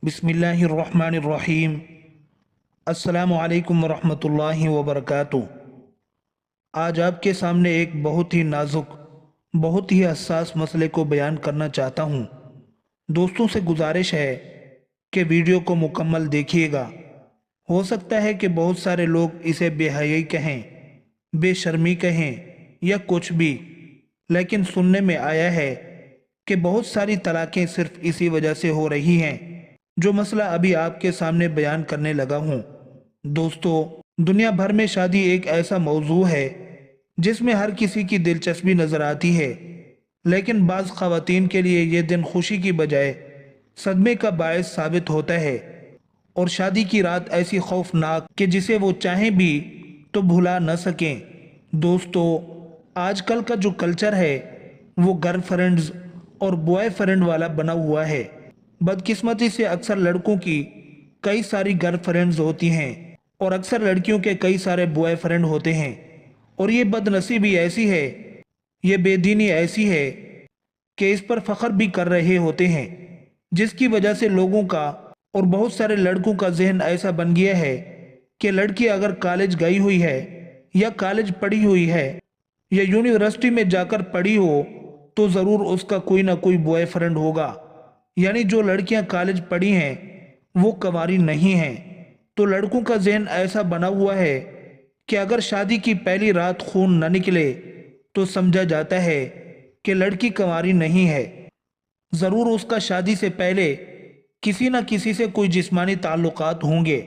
बिस्मिल्लाहिर्रहमानिर्रहीम। अस्सलामु अलैकुम वरहमतुल्लाहि वबरकातुह। आज आपके सामने एक बहुत ही नाजुक, बहुत ही हसास मसले को बयान करना चाहता हूँ। दोस्तों से गुजारिश है कि वीडियो को मुकम्मल देखिएगा। हो सकता है कि बहुत सारे लोग इसे बेहयाई कहें, बेशर्मी कहें या कुछ भी, लेकिन सुनने में आया है कि बहुत सारी तलाक़ें सिर्फ इसी वजह से हो रही हैं जो मसला अभी आपके सामने बयान करने लगा हूँ। दोस्तों, दुनिया भर में शादी एक ऐसा मौजू है जिसमें हर किसी की दिलचस्पी नजर आती है, लेकिन बाज़ ख़वातीन के लिए यह दिन खुशी की बजाय सदमे का बायस साबित होता है और शादी की रात ऐसी खौफनाक कि जिसे वो चाहें भी तो भुला न सकें। दोस्तों, आजकल का जो कल्चर है वो गर्लफ्रेंड्स और बॉयफ्रेंड वाला बना हुआ है। बदकिस्मती से अक्सर लड़कों की कई सारी गर्लफ्रेंड्स होती हैं और अक्सर लड़कियों के कई सारे बॉयफ्रेंड होते हैं, और ये बदनसीबी ऐसी है, ये बेदीनी ऐसी है कि इस पर फख्र भी कर रहे होते हैं, जिसकी वजह से लोगों का और बहुत सारे लड़कों का जहन ऐसा बन गया है कि लड़की अगर कॉलेज गई हुई है या कॉलेज पढ़ी हुई है या यूनिवर्सिटी में जाकर पढ़ी हो तो ज़रूर उसका कोई ना कोई बॉयफ्रेंड होगा। यानी जो लड़कियां कॉलेज पढ़ी हैं वो कंवारी नहीं हैं। तो लड़कों का जहन ऐसा बना हुआ है कि अगर शादी की पहली रात खून न निकले तो समझा जाता है कि लड़की कंवारी नहीं है। ज़रूर उसका शादी से पहले किसी न किसी से कोई जिस्मानी ताल्लुकात होंगे,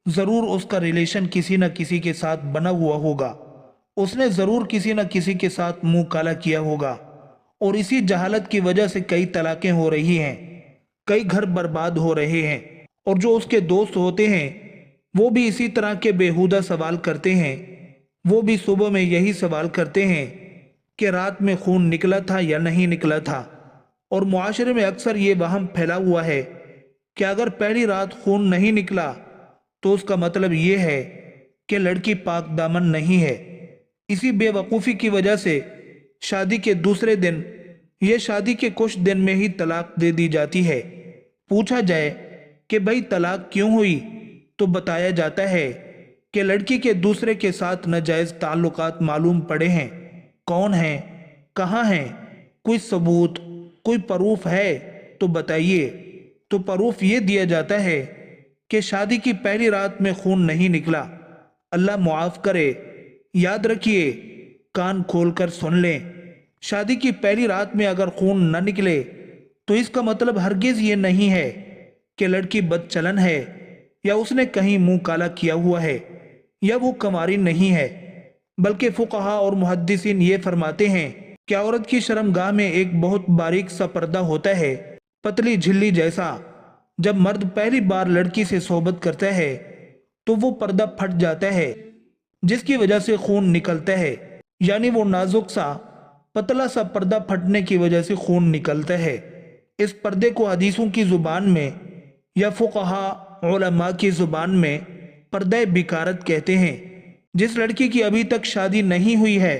ज़रूर उसका रिलेशन किसी न किसी के साथ बना हुआ होगा, उसने ज़रूर किसी न किसी के साथ मुंह काला किया होगा, और इसी जहालत की वजह से कई तलाक़ें हो रही हैं, कई घर बर्बाद हो रहे हैं। और जो उसके दोस्त होते हैं वो भी इसी तरह के बेहुदा सवाल करते हैं। वो भी सुबह में यही सवाल करते हैं कि रात में खून निकला था या नहीं निकला था। और मुआशरे में अक्सर ये वहम फैला हुआ है कि अगर पहली रात खून नहीं निकला तो उसका मतलब ये है कि लड़की पाक दामन नहीं है। इसी बेवकूफ़ी की वजह से शादी के दूसरे दिन या शादी के कुछ दिन में ही तलाक दे दी जाती है। पूछा जाए कि भाई तलाक क्यों हुई तो बताया जाता है कि लड़की के दूसरे के साथ नाजायज ताल्लुकात मालूम पड़े हैं। कौन हैं, कहाँ हैं, कोई सबूत, कोई प्रूफ है तो बताइए। तो प्रूफ ये दिया जाता है कि शादी की पहली रात में खून नहीं निकला। अल्लाह मुआफ करे। याद रखिए, कान खोलकर सुन लें, शादी की पहली रात में अगर खून न निकले तो इसका मतलब हरगिज ये नहीं है कि लड़की बदचलन है या उसने कहीं मुंह काला किया हुआ है या वो कंवारी नहीं है, बल्कि फुकहा और मुहद्दिसीन ये फरमाते हैं कि औरत की शर्मगाह में एक बहुत बारीक सा पर्दा होता है, पतली झिल्ली जैसा। जब मर्द पहली बार लड़की से सोबत करता है तो वो पर्दा फट जाता है, जिसकी वजह से खून निकलता है। यानी वो नाजुक सा पतला सा पर्दा फटने की वजह से खून निकलता है। इस पर्दे को हदीसों की जुबान में या फुकहा उलमा की जुबान में पर्दा बिकारत कहते हैं। जिस लड़की की अभी तक शादी नहीं हुई है,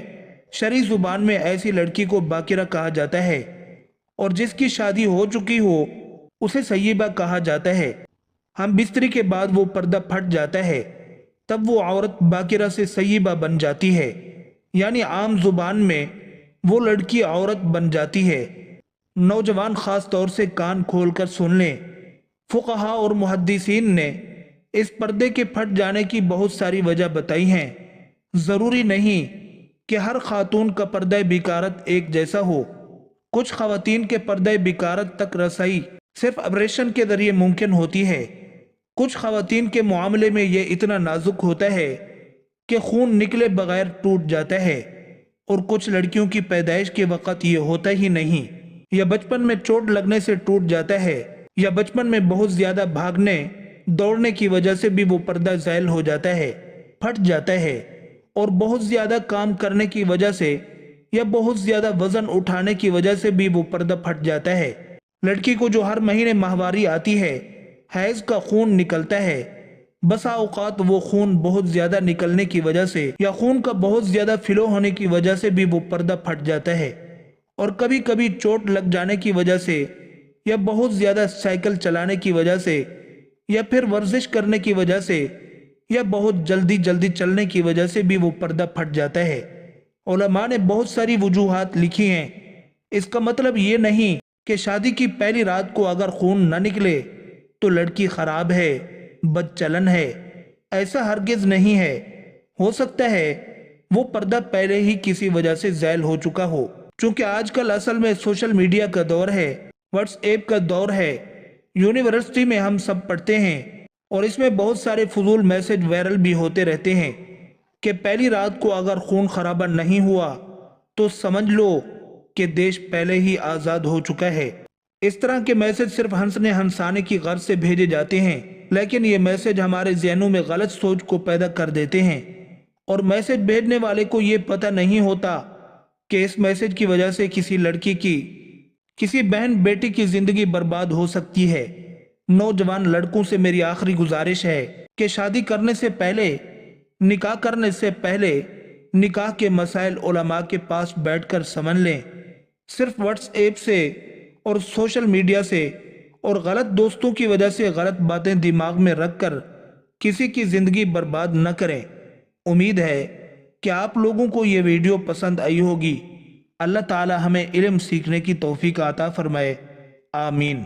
शरई जुबान में ऐसी लड़की को बाकिरा कहा जाता है, और जिसकी शादी हो चुकी हो उसे सय्यबा कहा जाता है। हम बिस्तरी के बाद वो पर्दा फट जाता है, तब वो औरत बाकिरा से सय्यबा बन जाती है, यानी आम जुबान में वो लड़की औरत बन जाती है। नौजवान खास तौर से कान खोलकर सुन लें, फुकहा और मुहद्दिसीन ने इस पर्दे के फट जाने की बहुत सारी वजह बताई हैं। ज़रूरी नहीं कि हर खातून का पर्दा बिकारत एक जैसा हो। कुछ खवातीन के पर्दा बिकारत तक रसाई सिर्फ ऑपरेशन के जरिए मुमकिन होती है। कुछ खवातीन के मामले में यह इतना नाजुक होता है कि खून निकले बगैर टूट जाता है, और कुछ लड़कियों की पैदाइश के वक़्त ये होता ही नहीं, या बचपन में चोट लगने से टूट जाता है, या बचपन में बहुत ज्यादा भागने दौड़ने की वजह से भी वो पर्दा ज़ाइल हो जाता है, फट जाता है। और बहुत ज्यादा काम करने की वजह से या बहुत ज्यादा वजन उठाने की वजह से भी वो पर्दा फट जाता है। लड़की को जो हर महीने माहवारी आती है, हैज का खून निकलता है, बसा औकात वो खून बहुत ज्यादा निकलने की वजह से या खून का बहुत ज्यादा फिलो होने की वजह से भी वो पर्दा फट जाता है। और कभी कभी चोट लग जाने की वजह से یا بہت زیادہ سائیکل چلانے کی وجہ سے یا پھر ورزش کرنے کی وجہ سے یا بہت جلدی چلنے کی وجہ سے بھی وہ پردہ پھٹ جاتا ہے۔ علماء نے بہت ساری وجوہات لکھی ہیں۔ اس کا مطلب یہ نہیں کہ شادی کی پہلی رات کو اگر خون نہ نکلے تو لڑکی خراب ہے، بد چلن ہے۔ ایسا ہرگز نہیں ہے۔ ہو سکتا ہے وہ پردہ پہلے ہی کسی وجہ سے زائل ہو چکا ہو۔ چونکہ آج کل اصل میں سوشل میڈیا کا دور ہے، واٹس ایپ کا دور ہے۔ یونیورسٹی میں ہم سب پڑھتے ہیں اور اس میں بہت سارے فضول میسج وائرل بھی ہوتے رہتے ہیں کہ پہلی رات کو اگر خون خرابہ نہیں ہوا تو سمجھ لو کہ دیش پہلے ہی آزاد ہو چکا ہے۔ اس طرح کے میسج صرف ہنسنے ہنسانے کی غرض سے بھیجے جاتے ہیں، لیکن یہ میسج ہمارے ذہنوں میں غلط سوچ کو پیدا کر دیتے ہیں، اور میسج بھیجنے والے کو یہ پتہ نہیں ہوتا کہ اس میسج کی وجہ سے کسی لڑکی کی، کسی بہن بیٹی کی زندگی برباد ہو سکتی ہے۔ نوجوان لڑکوں سے میری آخری گزارش ہے کہ شادی کرنے سے پہلے، نکاح کرنے سے پہلے نکاح کے مسائل علماء کے پاس بیٹھ کر سمجھ لیں۔ صرف واٹس ایپ سے اور سوشل میڈیا سے اور غلط دوستوں کی وجہ سے غلط باتیں دماغ میں رکھ کر کسی کی زندگی برباد نہ کریں۔ امید ہے کہ آپ لوگوں کو یہ ویڈیو پسند آئی ہوگی۔ اللہ تعالی ہمیں علم سیکھنے کی توفیق عطا فرمائے، آمین۔